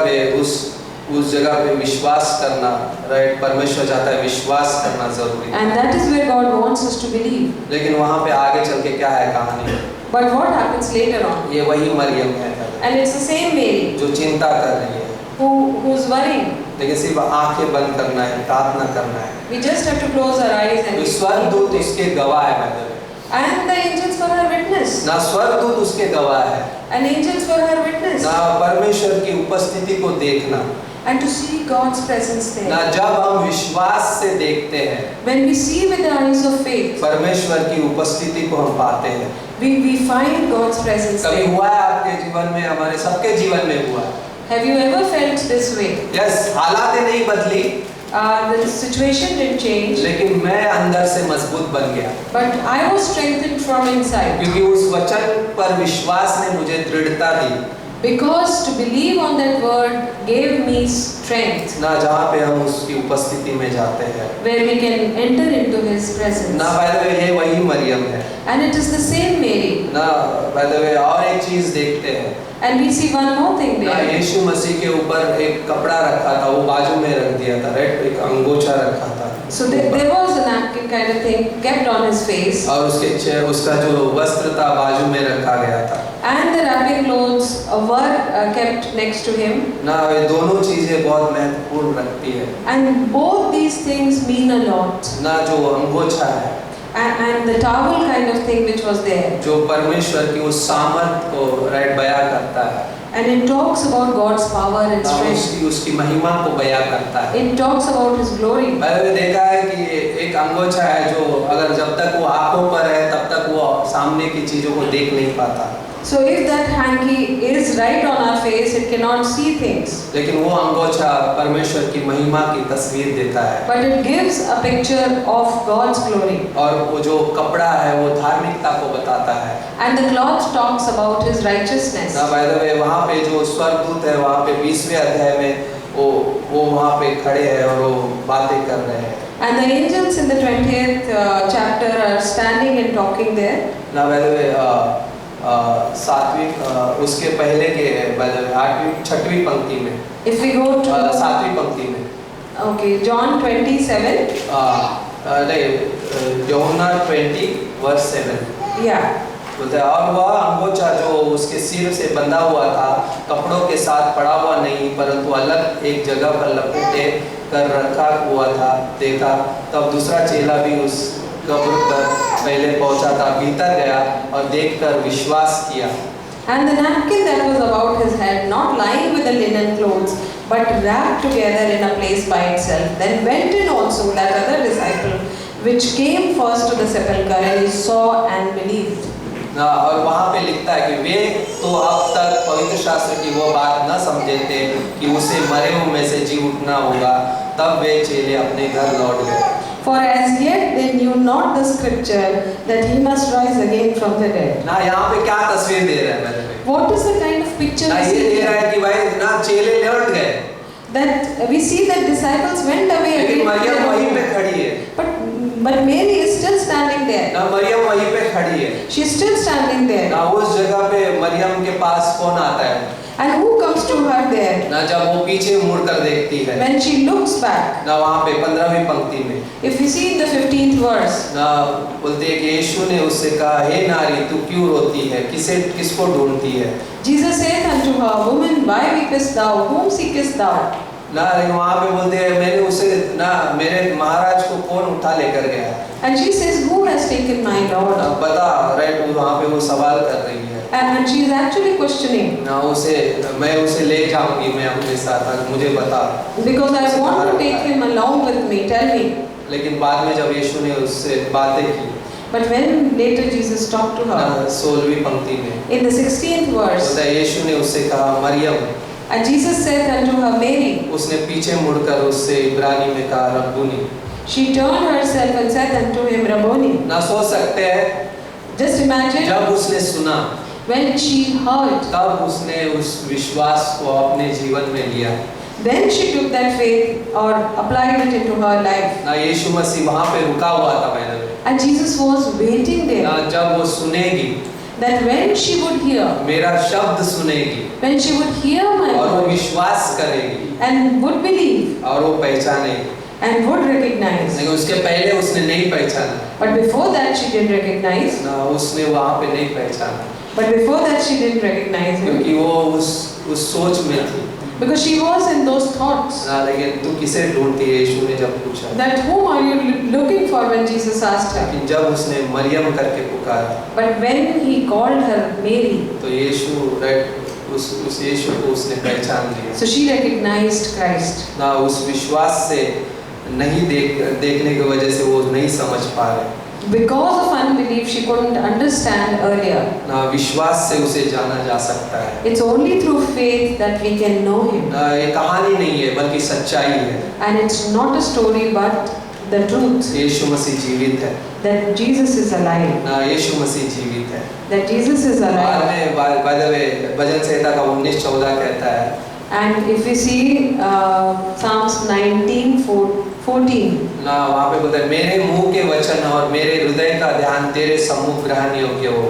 पे विश्वास करना, राइट? परमेश्वर चाहता है विश्वास करना जरूरी है। And that is where God wants us to believe. लेकिन वहाँ पे आगे चल के क्या है कहानी? But what happens later on? ये वही मरियम है And it's the same Mary जो चिंता कर रही है, who's worrying. लेकिन सिर्फ आंखें बंद करना है, प्रार्थना करना है। We just have to close our eyes तो and स्वर्गदूत उसके गवाह है by the way. And the angels were her witness. ना स्वर्गदूत उसके गवाह है, And angels were her witness. ना परमेश्वर की उपस्थिति को देखना। And to see God's presence ना there. जब हम विश्वास से देखते हैं, When we see with the eyes of faith, परमेश्वर की उपस्थिति को हम पाते हैं। we find God's presence कभी there. हुआ है आपके जीवन में, हमारे सबके जीवन में हुआ है। Have you ever felt this way? Yes, हालातें नहीं बदली, The situation didn't change, लेकिन मैं अंदर से मजबूत बन गया, but I was strengthened from inside. क्योंकि उस वचन पर विश्वास ने मुझे दृढ़ता दी। Because to believe on that word gave me strength, ना जहाँ पे हम उसकी उपस्थिति में जाते हैं, where we can enter into His presence. ना बाय द वे ये वही मरियम है। And it is the same Mary. ना बाय द वे और एक चीज देखते हैं, And we see one more thing ना there. यीशु मसीह के ऊपर एक कपड़ा रखा था, वो बाजू में रख दिया था, राइट? एक अंगोछा रखा था। So there was a napkin kind of thing kept on His face. और उसका जो वस्त्र था बाजू में रखा गया था। And the wrapping clothes were kept next to Him. ना ये दोनों चीजें बहुत महत्वपूर्ण रखती है। And both these things mean a lot. ना जो अंगोछा है, And the towel kind of thing which was there. जो परमेश्वर की उस सामर्थ को राइट बयां करता है, And it talks about God's power and ना strength. उसकी महिमा को बयां करता है। It talks about His glory. मैंने देखा है कि एक अंगोछा है जो अगर जब तक वो आंखों पर है तब तक वो सामने की चीजों को देख नहीं पाता। So if that hanky is right on our face, it cannot see things. लेकिन वो अंगोछा परमेश्वर की महिमा की तस्वीर देता है। But it gives a picture of God's glory. और वो जो कपड़ा है वो धार्मिकता को बताता है। And the cloth talks about His righteousness. ना बाय द वे, वहाँ पे जो स्वर्गदूत है वहाँ पे 20वें अध्याय में वो वहाँ पे खड़े हैं और वो बातें कर रहे हैं। And the angels in the 20th chapter are standing and talking there. ना बाय द वे, 7वीं उसके पहले के बाय द वे 8वीं 6वीं पंक्ति में, If we go to 7वीं पंक्ति में, okay, John 27. नहीं, यूहन्ना 20:7 Yeah. बोलते हैं, और वह अंगोछा जो उसके सिर से बंधा हुआ था कपड़ों के साथ पड़ा हुआ नहीं परंतु अलग एक जगह पर लपेटे कर रखा हुआ था, देखा। तब दूसरा चेला भी उस कब्र पर पहले पहुंचा था, भीतर गया और देखकर विश्वास किया। And the napkin that was about his head, not lying with the linen clothes, but wrapped together in a place by itself. Then went in also that other disciple, which came first to the sepulchre, and he saw and believed. और वहाँ पे लिखता है कि वे तो अब तक पवित्र शास्त्र की वो बात न समझे थे कि उसे मरे हुए में से जी उठना होगा, तब वे चेले अपने घर लौट गए। For as yet they knew not the scripture that he must rise again from the dead. ना यहाँ पे क्या तस्वीर दे रहा है मेरे पे? What is the kind of picture ना we ये दे see? रहा है कि भाई ना चेले लौट गए, That we see that disciples went away लेकिन again. to मरियम their वहीं पे home. खड़ी है। But Mary is still standing there. ना मरियम वहीं पे खड़ी है। She is still standing there. ना उस जगह पे मरियम के पास कौन आता है? And who comes to her there? ना जब वो पीछे मुड़कर देखती है, When she looks back, ना वहाँ पे 15वीं पंक्ति में if you see in the 15th verse, ना बोलते हैं कि यीशु ने उससे कहा, हे नारी तू क्यों रोती है, किसको ढूंढती है? Jesus saith unto her, Woman, why weepest thou? Whom seekest thou? ना वहाँ पे बोलते हैं मैंने उसे ना मेरे महाराज को कौन उठा लेकर गया? And she says, Who has taken my Lord? ना बता, राइट, वहाँ पे वो सवाल कर रही है। And she is actually questioning, ना मैं उसे ले जाऊंगी मैं अपने साथ, मुझे बता। because I want to take him along with me. Tell me. लेकिन बाद में जब यीशु ने उससे बातें की, But when later Jesus talked to her, 16वीं पंक्ति में in the 16th verse, बोलता है यीशु ने उससे कहा Maryam, and Jesus said unto her, Mary. उसने पीछे मुड़कर उससे इब्रानी में कहा रब्बुनी। She turned herself and said unto him, Rabboni. ना सोच सकते हैं Just imagine, जब उसने सुना when she heard, तब उसने उस विश्वास को अपने जीवन में लिया। then she took that faith or applied it into her life. ना यीशु मसीह वहाँ पे रुका हुआ था मैंने, And Jesus was waiting ना there, जब वो सुनेगी, that when she would hear, मेरा शब्द सुनेगी when she would hear my और वो word विश्वास करेगी and would believe और वो पहचानेगी। and would recognize. लेकिन उसके पहले उसने नहीं पहचाना, But before that she didn't recognize. ना उसने वहाँ पे नहीं पहचाना, But before that she didn't recognize him. क्योंकि वो उस सोच में थी। Because she was in those thoughts. ना लेकिन तू किसे ढूंढती है, यीशु ने जब पूछा, That whom are you looking for when Jesus asked her? लेकिन जब उसने मरियम करके पुकारा, But when he called her Mary, तो यीशु राइट उस यीशु को उसने पहचान लिया। so she recognized Christ. ना उस विश्वास से नहीं देखने की वजह से वो नहीं समझ पा रहे, Because of unbelief, she couldn't understand earlier. ना विश्वास से उसे जाना जा सकता है। It's only through faith that we can know him. ना ये कहानी नहीं है बल्कि सच्चाई है। And it's not a story but the truth यीशु मसीह जीवित है, that Jesus is alive. ना यीशु मसीह जीवित है। That Jesus is बाद alive. में बाय द वे भजन संहिता का 19:14 कहता है, And if we see Psalms 19:14, ना वहाँ पे बोलता है मेरे मुंह के वचन और मेरे हृदय का ध्यान तेरे सम्मुख ग्रहण योग्य हो।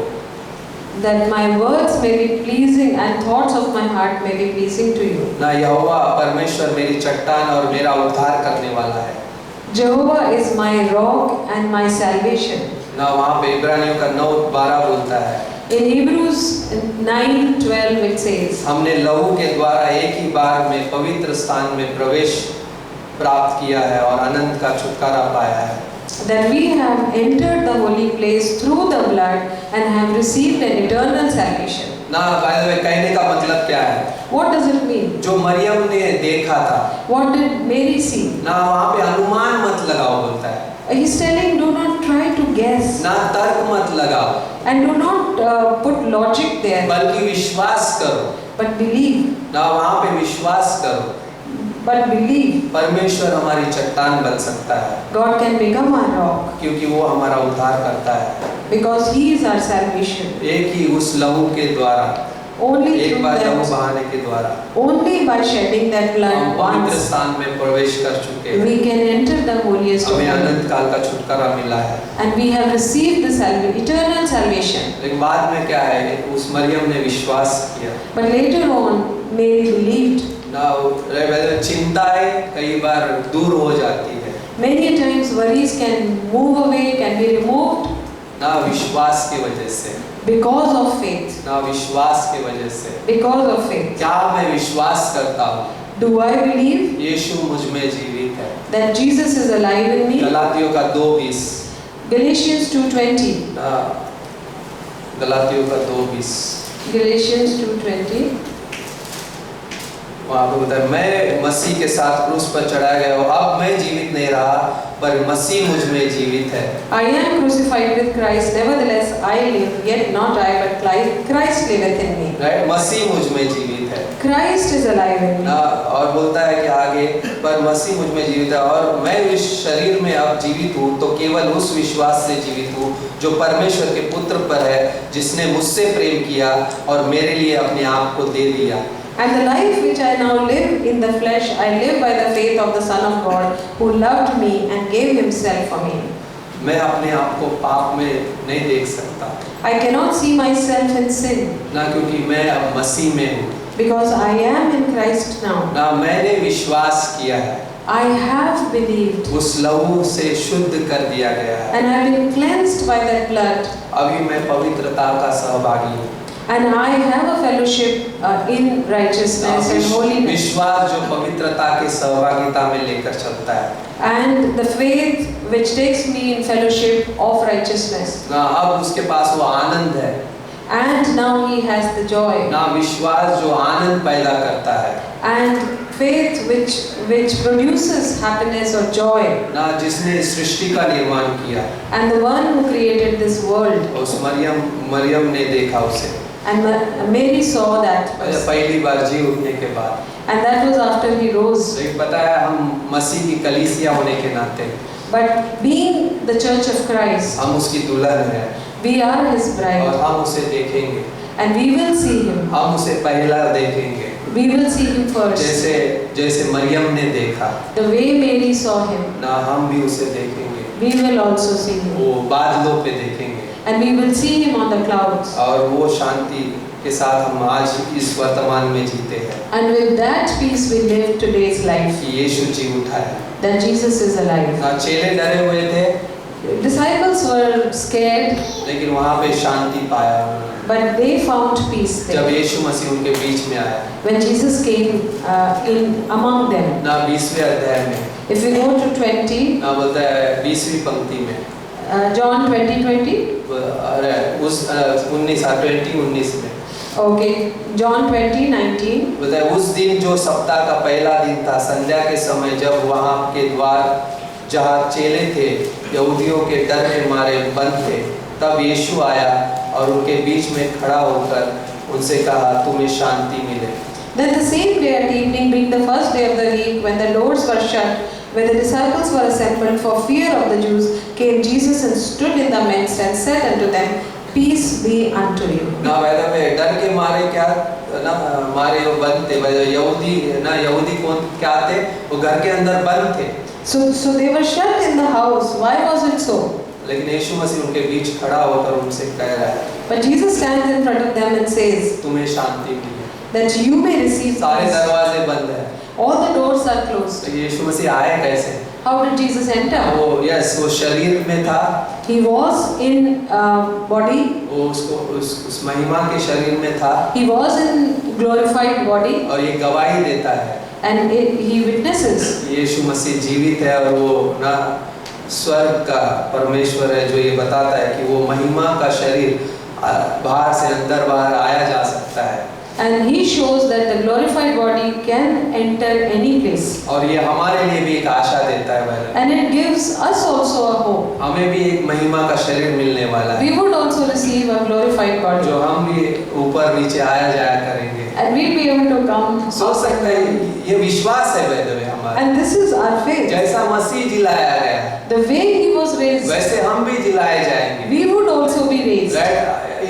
that my words may be pleasing and thoughts of my heart may be pleasing to you. ना यहोवा परमेश्वर मेरी चट्टान और मेरा उद्धार करने वाला है। Jehovah is my rock and my salvation. ना वहाँ पे इब्रानियों का 9:12 बोलता है, In Hebrews 9:12 it says, हमने लहू के द्वारा एक ही बार में पवित्र स्थान में प्रवेश प्राप्त किया है और अनंत का छुटकारा पाया है। that we have entered the holy place through the blood and have received an eternal salvation. ना बाय द वे कहने का मतलब क्या है? What does it mean? जो मरियम ने देखा था, What did Mary see? ना वहाँ पे अनुमान मत लगाओ बोलता है, He's telling, do not try to guess ना तर्क मत लगाओ, and do not put logic there, बल्कि विश्वास करो। but believe. ना वहाँ पे विश्वास करो, But believe. परमेश्वर हमारी चट्टान बन सकता है, God can become our rock क्योंकि वो हमारा उद्धार करता है। because He is our salvation. एक ही उस लहू के द्वारा, Only एक through बार लहू that, बहाने के द्वारा only by shedding that हम blood पवित्र once, स्थान में प्रवेश कर चुके हैं। we can enter the holiest of हमें holies. अनंत काल का छुटकारा मिला है। And we have received the eternal salvation. लेकिन बाद में क्या है, उस मरियम ने विश्वास किया But later on, Mary believed. ना, चिंताएं कई बार दूर हो जाती है Many a times worries can move away, can be removed ना विश्वास की वजह से, because of faith. ना विश्वास की वजह से। Because of faith. क्या मैं विश्वास करता हूँ Do I believe यीशु मुझ में जीवित है? that Jesus is alive in me? गलातियों का 2:20, Galatians 2:20. ना गलातियों का 2:20 Galatians 2:20. वहाँ पे होता है, मैं मसीह के साथ क्रूस पर चढ़ाया गया हूँ, अब मैं जीवित नहीं रहा पर मसीह मुझ में जीवित है। I am crucified with Christ, nevertheless I live, yet not I, but Christ liveth in me. Right, मसीह मुझ में जीवित है Christ is alive in me. ना, और बोलता है कि आगे पर मसीह मुझ में जीवित है और मैं इस शरीर में अब जीवित हूँ तो केवल उस विश्वास से जीवित हूँ जो परमेश्वर के पुत्र पर है, जिसने मुझसे प्रेम किया और मेरे लिए अपने आप को दे दिया। And the life which I now live in the flesh, I live by the faith of the Son of God, who loved me and gave himself for me. मैं अपने आप को पाप में नहीं देख सकता I cannot see myself in sin, ना, क्योंकि मैं अब मसीह में हूँ because I am in Christ now. ना, मैंने विश्वास किया है, I have believed, उस लहू से शुद्ध कर दिया गया है, and I have been cleansed by that blood, अभी मैं पवित्रता का सहभागी हूँ। and I have a fellowship in righteousness and holiness. विश्वास जो पवित्रता के सहभागिता में लेकर चलता है, And the faith which takes me in fellowship of righteousness. ना अब उसके पास वो आनंद है, And now he has the joy. ना विश्वास जो आनंद पैदा करता है, And faith which produces happiness or joy. ना जिसने सृष्टि का निर्माण किया, And the one who created this world. उस मरियम ने देखा उसे And Mary saw that. पहली बार जी उठने के बाद। And that was after he rose. एक पता है, हम मसीह की कलीसिया होने के नाते But being the church of Christ, हम उसकी दुल्हन हैं we are his और bride. हम उसे देखेंगे, And we will see him. हम उसे पहला देखेंगे, We will see him first. जैसे मरियम ने देखा The way Mary saw him, ना, हम भी उसे देखेंगे, we will also see him. वो बादलों पे देखेंगे And we will see him on the clouds. और वो शांति के साथ हम आज इस वर्तमान में जीते हैं And with that peace we live today's life. कि यीशु जी उठा है। That Jesus is alive. ना चेले डरे हुए थे, Disciples were scared, लेकिन वहाँ पे शांति पाया उन्होंने। but they found peace जब there. यीशु मसीह उनके बीच में आया, When Jesus came in among them. ना 20वें अध्याय में, If we go to 20, ना बोलता है 20वीं पंक्ति में, John 20:20. अरे उस 19 में Okay, John 20:19. बोलता है उस दिन जो सप्ताह का पहला दिन था, संध्या के समय जब वहाँ के द्वार जहाँ चेले थे यहूदियों के डर के मारे बंद थे, तब यीशु आया और उनके बीच में खड़ा होकर उनसे कहा, तुम्हें शांति मिले। Then the same day at evening, being the first day of the week, when the doors were shut, when the disciples were assembled for fear of the Jews, came Jesus and stood in the midst and said unto them, Peace be unto you. ना वैदा में डर के मारे क्या ना मारे वो बंद थे, यहूदी कौन क्या थे, वो घर के अंदर बंद थे, So they were shut in the house. Why was it so? लेकिन यीशु मसीह उनके बीच खड़ा होकर उनसे कह रहा है, But Jesus stands in front of them and says तुम्हें शांति मिले। that you may receive सारे peace. दरवाजे बंद हैं। All the doors are closed. तो यीशु मसीह आए कैसे? How did Jesus enter? वो शरीर में था, He was in body. वो उसको उस महिमा के शरीर में था He was in glorified body, और ये गवाही देता है and he witnesses यीशु मसीह जीवित है और वो ना स्वर्ग का परमेश्वर है जो ये बताता है कि वो महिमा का शरीर बाहर से अंदर बाहर आया जा सकता है। And he shows that the glorified body can enter any place. और ये हमारे लिए भी एक आशा देता है भाई, And it gives us also a hope. हमें भी एक महिमा का शरीर मिलने वाला है We would also receive a glorified body. जो हम भी ऊपर नीचे आया जाया करेंगे। And we'll be able to come. सोच सकते हैं ये विश्वास है वैद्य में हमारा, And this is our faith. जैसा मसीह जिलाया गया The way he was raised, वैसे हम भी जिलाए जाएंगे। we would also be raised.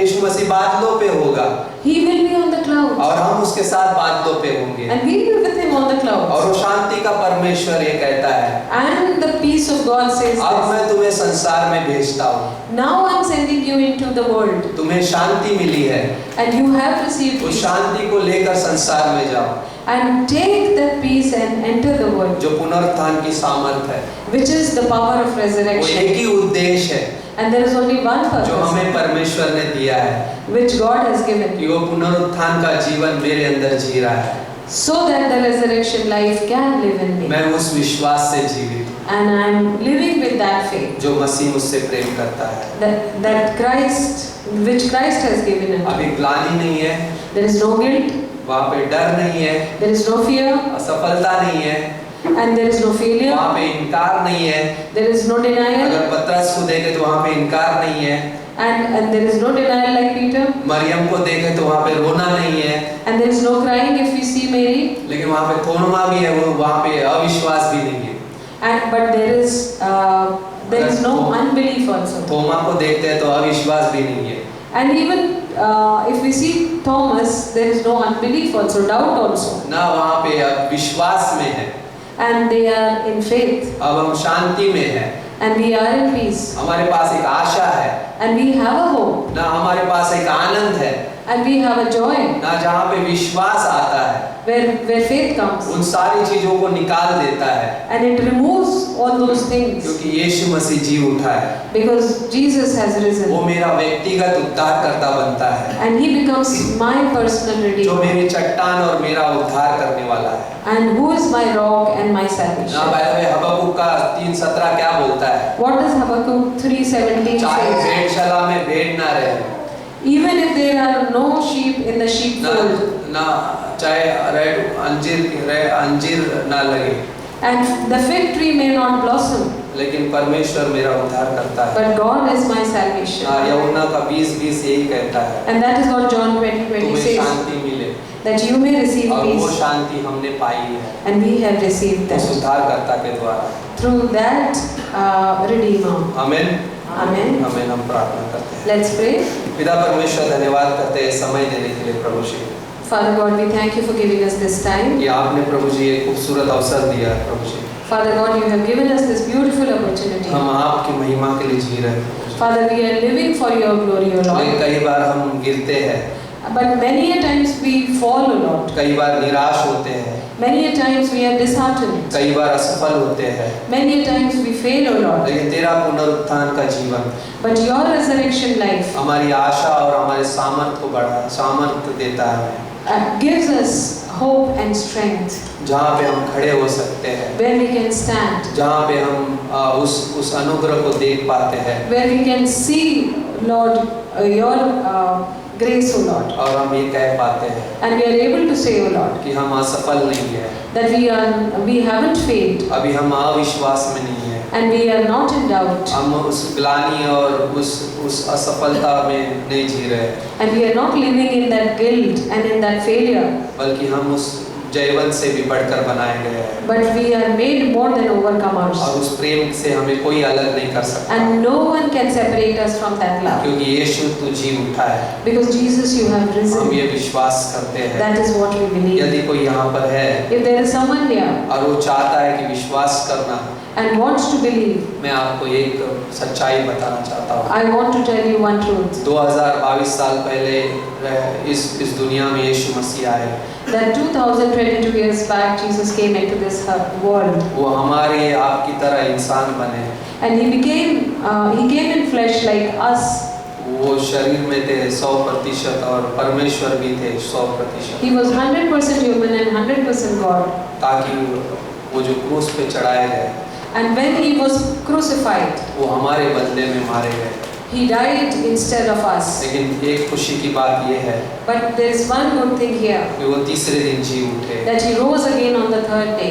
यीशु मसीह बादलों पे होगा He will be on the clouds. और हम उसके साथ बादलों पे होंगे And we'll be with him on the और clouds. वो शांति का परमेश्वर ये कहता है, And the peace of God says अब this. मैं तुम्हें संसार में भेजता हूँ, Now I'm sending you into the world. तुम्हें शांति मिली है, And you have received उस peace. शांति को लेकर संसार में जाओ And take that peace and enter the world, जो पुनरुत्थान की सामर्थ है। which is the power of वो resurrection. एक ही उद्देश्य है And there is only one जो purpose हमें परमेश्वर ने दिया है which God has given, कि वो पुनरुत्थान का जीवन मेरे अंदर जी रहा है, so that the resurrection life can live in me. मैं उस विश्वास से जीवित हूँ And I'm living with that faith जो मसीह मुझसे प्रेम करता है। that Christ, which Christ has given us. अभी ग्लानि नहीं है, There is no guilt, वहाँ पे डर नहीं है, there is no fear, असफलता नहीं है, and there is no failure, वहाँ पे इनकार नहीं है। there is no denial, अगर पतरस को देखे तो वहाँ पे इनकार नहीं है, And there is no denial like Peter. Maryam को देखे तो वहाँ पे रोना नहीं है, And there is no crying if we see Mary. लेकिन वहाँ पे थोमा भी है, वो वहाँ पे अविश्वास भी नहीं है। But there is no unbelief also. थोमा को देखते हैं तो अविश्वास भी नहीं है। And even if we see Thomas, there is no unbelief also, doubt also. ना वहाँ पे अब विश्वास में है, And they are in faith. अब हम शांति में है, And we are in peace. हमारे पास एक आशा है, And we have a hope. ना हमारे पास एक आनंद है, And we have a joy ना जहाँ पे विश्वास आता है where faith comes. उन सारी चीजों को निकाल देता है, And it removes all those things. क्योंकि यीशु मसीह जी उठा है। Because Jesus has वो risen. मेरा व्यक्तिगत उद्धारकर्ता बनता है, And he becomes my personal जो redeemer. मेरी चट्टान और मेरा उद्धार करने वाला है। And who is my rock and my ना salvation? भाई हबक्कुक का 3:17 क्या बोलता है? What does Habakkuk 3:17 चाहे say? भेड़शाला में भेड़ ना रहे, Even if there are no sheep in the ना sheepfold, ना चाहे अंजीर ना लगे, and the fig tree may not blossom, लेकिन परमेश्वर मेरा उद्धार करता है। but God is my salvation. यूहन्ना का 20:20 यही कहता है, And that is what John 20:20 तुम्हें says, शांति मिले, that you may receive और वो peace. शांति हमने पाई है And we have received उस that उद्धारकर्ता के द्वारा। through that Redeemer. आमीन। Amen. आमीन। हम प्रार्थना करते हैं। Let's pray. पिता परमेश्वर धन्यवाद करते हैं समय देने के लिए प्रभु जी, Father God, we thank you for giving us this time. कि आपने प्रभु जी एक खूबसूरत अवसर दिया है प्रभु जी। Father God, you have given us this beautiful opportunity. हम आपकी महिमा के लिए जी रहे हैं प्रभु जी। Father, we are living for your glory, O लेकिन Lord. कई बार हम गिरते हैं, But many a times we fall, O Lord. कई बार निराश होते हैं, Many a times we are disheartened. कई बार असफल होते हैं, Many a times we fail, O Lord. लेकिन तेरा पुनरुत्थान का जीवन But your resurrection life हमारी आशा और हमारे सामर्थ्य देता है, gives us hope and strength, जहाँ पे हम खड़े हो सकते हैं, where we can stand, जहाँ पे हम उस अनुग्रह को देख पाते हैं, where we can see, Lord, your grace, O Lord. और हम ये कह पाते हैं And we are able to say, O Lord, कि हम असफल नहीं हैं, that we haven't failed, अभी हम अविश्वास में नहीं हैं, and we are not in doubt, हम उस ग्लानि और उस असफलता में नहीं जी रहे, and we are not living in that guilt and in that failure, बल्कि हम उस जयवंत से भी बढ़कर बनाए गए हैं, but we are made more than overcomers. और उस प्रेम से हमें कोई अलग नहीं कर सकता, And no one can separate us from that love. क्योंकि यीशु तू जी उठा है। Because Jesus, you have हम risen. ये विश्वास करते हैं। That is what we believe. यदि कोई यहाँ पर है If there is someone here और वो चाहता है कि विश्वास करना, and wants to believe, मैं आपको एक सच्चाई बताना चाहता हूँ। I want to tell you one truth. 2022 साल पहले इस दुनिया में यीशु मसीह आए, That 2022 years back, Jesus came into this world. वो हमारे आपकी तरह इंसान बने, And he came in flesh like us. वो शरीर में थे 100% और परमेश्वर भी थे 100%, He was 100% human and 100% God. ताकि वो जो क्रूस पे चढ़ाए गए, And when he was crucified, वो हमारे बदले में मारे गए। he died instead of us. लेकिन एक खुशी की बात ये है But there is one good thing here, कि वो तीसरे दिन जी उठे। that he rose again on the third day.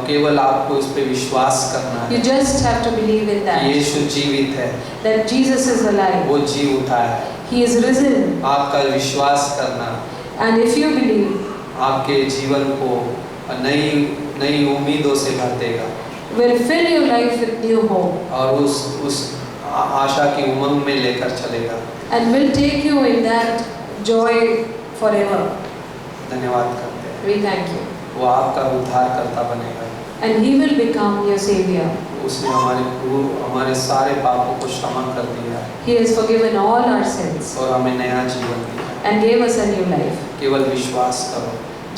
केवल आपको इस पे विश्वास करना You है, just have to believe in that. यीशु जीवित है, That Jesus is alive. वो जी उठा है। He is risen. आपका विश्वास करना And if you believe, आपके जीवन को नई उम्मीदों से भर देगा, will fill your life with new hope. और उस आशा की उमंग में लेकर चलेगा। And will take you in that joy forever. धन्यवाद करते हैं। We thank you. वो आपका उद्धारकर्ता बनेगा। And he will become your savior. उसने हमारे सारे पापों को क्षमा कर दिया है He has forgiven all our sins और हमें नया जीवन दिया। and gave us a new life. केवल विश्वास करो।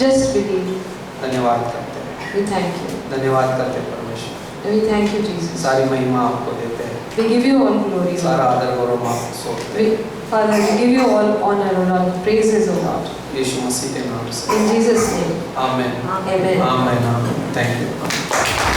Just believe. धन्यवाद करते हैं। We thank you. धन्यवाद करते हैं परमेश्वर। We thank you, Jesus. सारी महिमा आपको देते हैं, We give you all glory, सारा Lord. आदर गौरव आपको सौंपते हैं। Father, we give you all honor, O Lord. Praises, O Lord. यीशु मसीह के नाम से In Jesus' name. Amen. Amen. Amen. Amen. Thank you.